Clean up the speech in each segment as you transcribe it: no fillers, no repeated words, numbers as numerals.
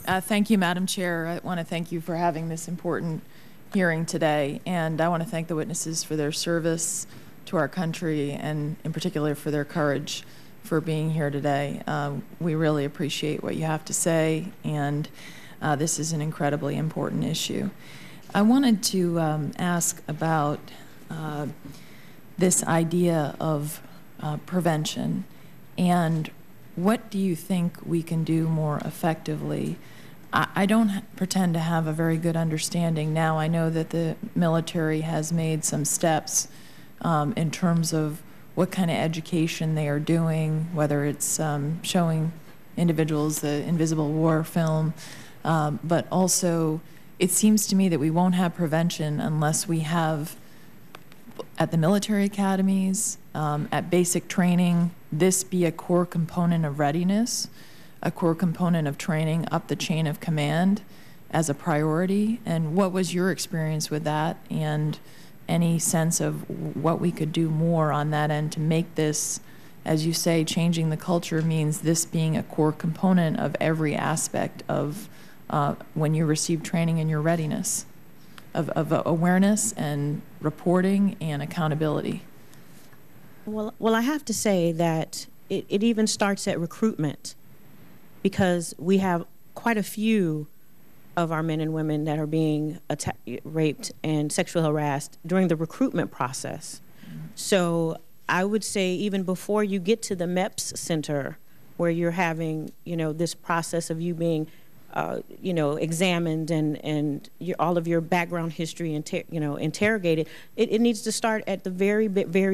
Thank you, Madam Chair. I want to thank you for having this important hearing today, and I want to thank the witnesses for their service to our country and in particular for their courage for being here today. We really appreciate what you have to say, and this is an incredibly important issue. I wanted to ask about this idea of prevention, and what do you think we can do more effectively? I don't pretend to have a very good understanding now. I know that the military has made some steps in terms of what kind of education they are doing, whether it's showing individuals the Invisible War film, but also it seems to me that we won't have prevention unless we have, at the military academies, at basic training, this be a core component of readiness, a core component of training up the chain of command as a priority. And what was your experience with that, and any sense of what we could do more on that end to make this, as you say, changing the culture means this being a core component of every aspect of when you receive training and your readiness, of awareness and reporting and accountability? Well, I have to say that it even starts at recruitment, because we have quite a few of our men and women that are being raped and sexually harassed during the recruitment process. So I would say even before you get to the MEPS center, where you're having, this process of you being, examined and all of your background history, interrogated, it needs to start at the very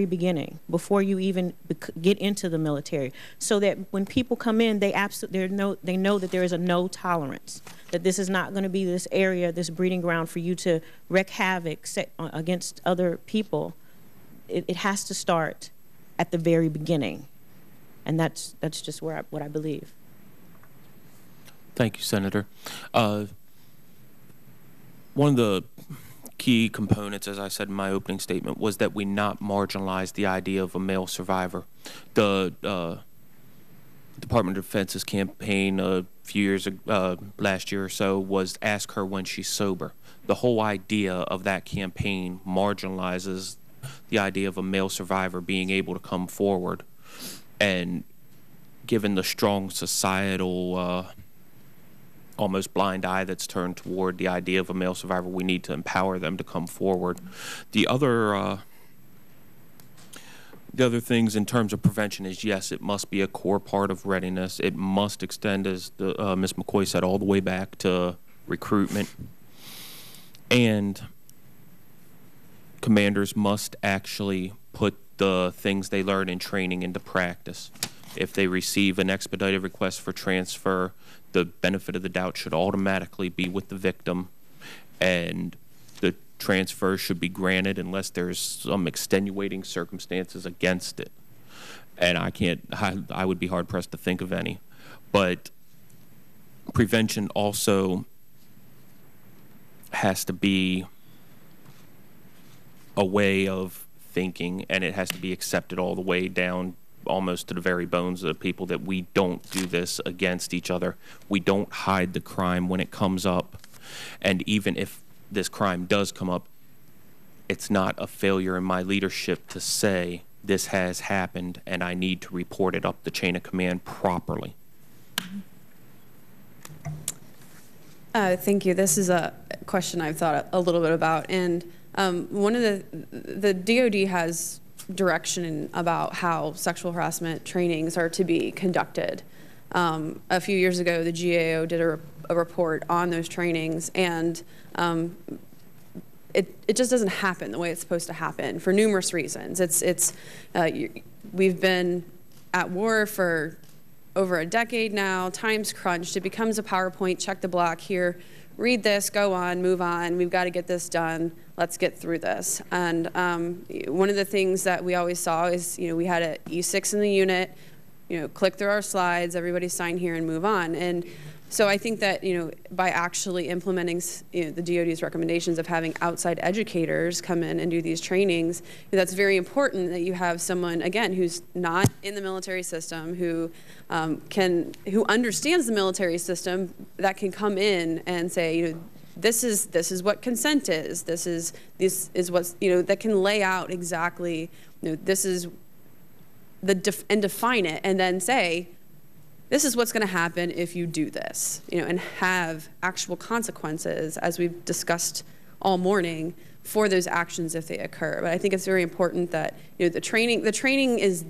beginning, before you even get into the military, so that when people come in, they know that there is a no tolerance, that this is not going to be this area, this breeding ground for you to wreak havoc against other people. It has to start at the very beginning, and that's just what I believe. Thank you, Senator. One of the key components, as I said in my opening statement, was that we not marginalize the idea of a male survivor. The Department of Defense's campaign a few years last year or so was "Ask Her When She's Sober." The whole idea of that campaign marginalizes the idea of a male survivor being able to come forward, and given the strong societal almost blind eye that's turned toward the idea of a male survivor, we need to empower them to come forward. The other things in terms of prevention is, yes, it must be a core part of readiness. It must extend, as Ms. McCoy said, all the way back to recruitment. And commanders must actually put the things they learn in training into practice. If they receive an expedited request for transfer, the benefit of the doubt should automatically be with the victim, and the transfer should be granted unless there's some extenuating circumstances against it. And I would be hard-pressed to think of any. But prevention also has to be a way of thinking, and it has to be accepted all the way down almost to the very bones of the people, that we don't do this against each other. We don't hide the crime when it comes up. And even if this crime does come up, it's not a failure in my leadership to say this has happened and I need to report it up the chain of command properly. Thank you. This is a question I've thought a little bit about, and one of the DoD has direction about how sexual harassment trainings are to be conducted. A few years ago, the GAO did a report on those trainings, and it just doesn't happen the way it's supposed to happen for numerous reasons. We've been at war for over a decade now. Time's crunched. It becomes a PowerPoint, check the block here, read this, go on, move on. We've got to get this done. Let's get through this. And one of the things that we always saw is, we had an E6 in the unit, click through our slides, everybody sign here and move on. And So I think that, by actually implementing the DoD's recommendations of having outside educators come in and do these trainings, that's very important that you have someone, again, who's not in the military system, who understands the military system, that can come in and say, this is what consent is. This is what's, that can lay out exactly, this is and define it, and then say, this is what's going to happen if you do this, and have actual consequences, as we've discussed all morning, for those actions if they occur. But I think it's very important that the training is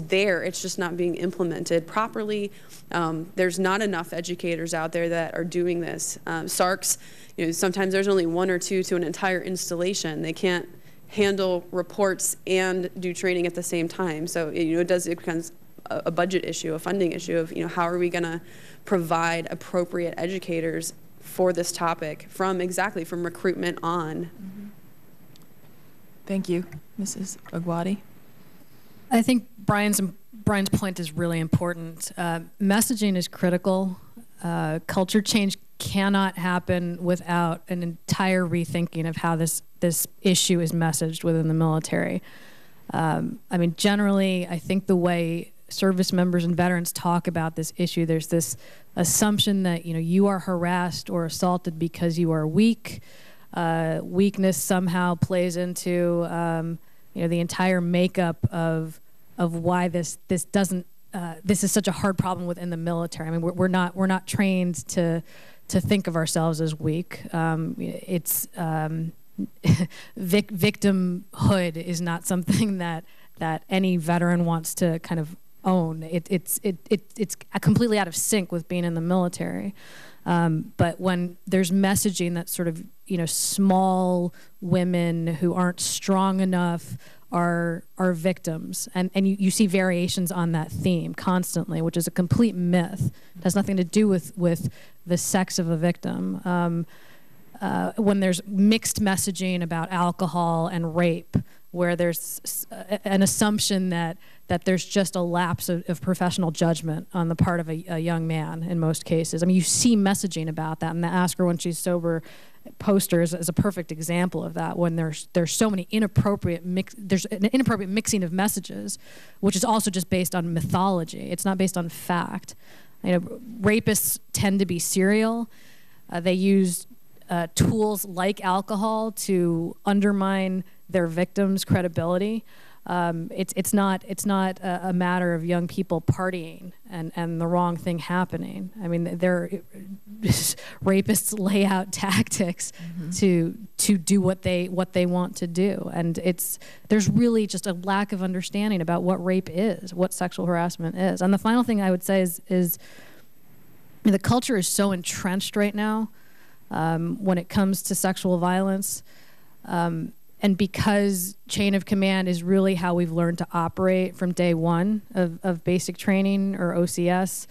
there. It's just not being implemented properly. There's not enough educators out there that are doing this. SARCs, sometimes there's only one or two to an entire installation. They can't handle reports and do training at the same time. So it becomes a budget issue, a funding issue of how are we going to provide appropriate educators for this topic from recruitment on. Mm-hmm. Thank you, Mrs. Agwadi. I think Brian's point is really important. Messaging is critical. Culture change cannot happen without an entire rethinking of how this issue is messaged within the military. Generally, I think the way service members and veterans talk about this issue, there's this assumption that you are harassed or assaulted because you are weak. Weakness somehow plays into the entire makeup of why this is such a hard problem within the military. We're not trained to think of ourselves as weak. Victimhood is not something that any veteran wants to kind of own. It's completely out of sync with being in the military. But when there's messaging that sort of small women who aren't strong enough are victims, and you see variations on that theme constantly, which is a complete myth. It has nothing to do with the sex of a victim. When there's mixed messaging about alcohol and rape, where there's an assumption that there's just a lapse of professional judgment on the part of a young man in most cases. You see messaging about that, and the Ask Her When She's Sober poster is a perfect example of that, when there's so many there's an inappropriate mixing of messages, which is also just based on mythology. It's not based on fact. Rapists tend to be serial. They use tools like alcohol to undermine their victims' credibility. It's not a matter of young people partying and the wrong thing happening. Rapists lay out tactics to do what they want to do, and there's really just a lack of understanding about what rape is, what sexual harassment is. And the final thing I would say is the culture is so entrenched right now when it comes to sexual violence. And because chain of command is really how we've learned to operate from day one of basic training or OCS,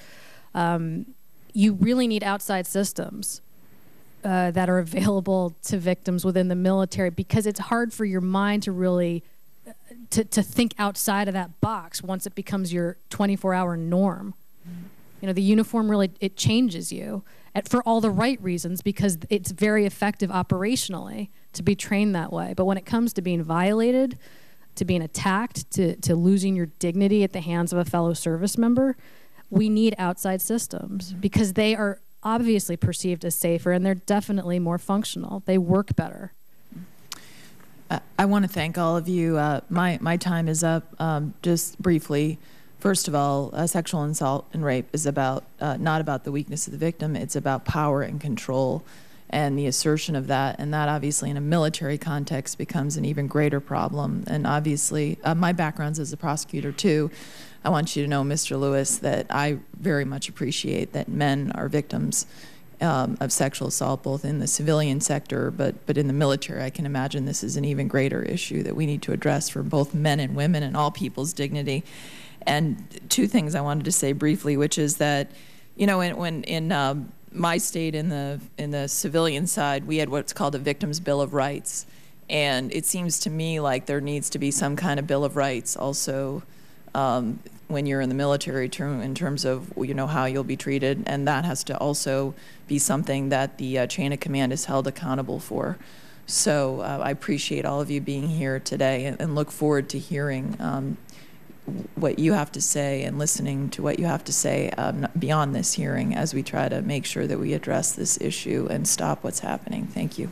you really need outside systems that are available to victims within the military, because it's hard for your mind to really to think outside of that box once it becomes your 24-hour norm. The uniform really, it changes you for all the right reasons, because it's very effective operationally to be trained that way. But when it comes to being violated, to being attacked, to losing your dignity at the hands of a fellow service member, we need outside systems, because they are obviously perceived as safer, and they're definitely more functional. They work better. I want to thank all of you. My time is up. Just briefly, first of all, sexual assault and rape is about not about the weakness of the victim. It's about power and control and the assertion of that. And that obviously in a military context becomes an even greater problem. And obviously, my background's as a prosecutor too. I want you to know, Mr. Lewis, that I very much appreciate that men are victims of sexual assault, both in the civilian sector, but in the military. I can imagine this is an even greater issue that we need to address for both men and women and all people's dignity. And two things I wanted to say briefly, which is that, in my state, in the civilian side, we had what's called a Victims' Bill of Rights, and it seems to me like there needs to be some kind of Bill of Rights also when you're in the military in terms of, you know, how you'll be treated. And that has to also be something that the chain of command is held accountable for. So I appreciate all of you being here today and look forward to hearing what you have to say and listening to what you have to say beyond this hearing as we try to make sure that we address this issue and stop what's happening. Thank you.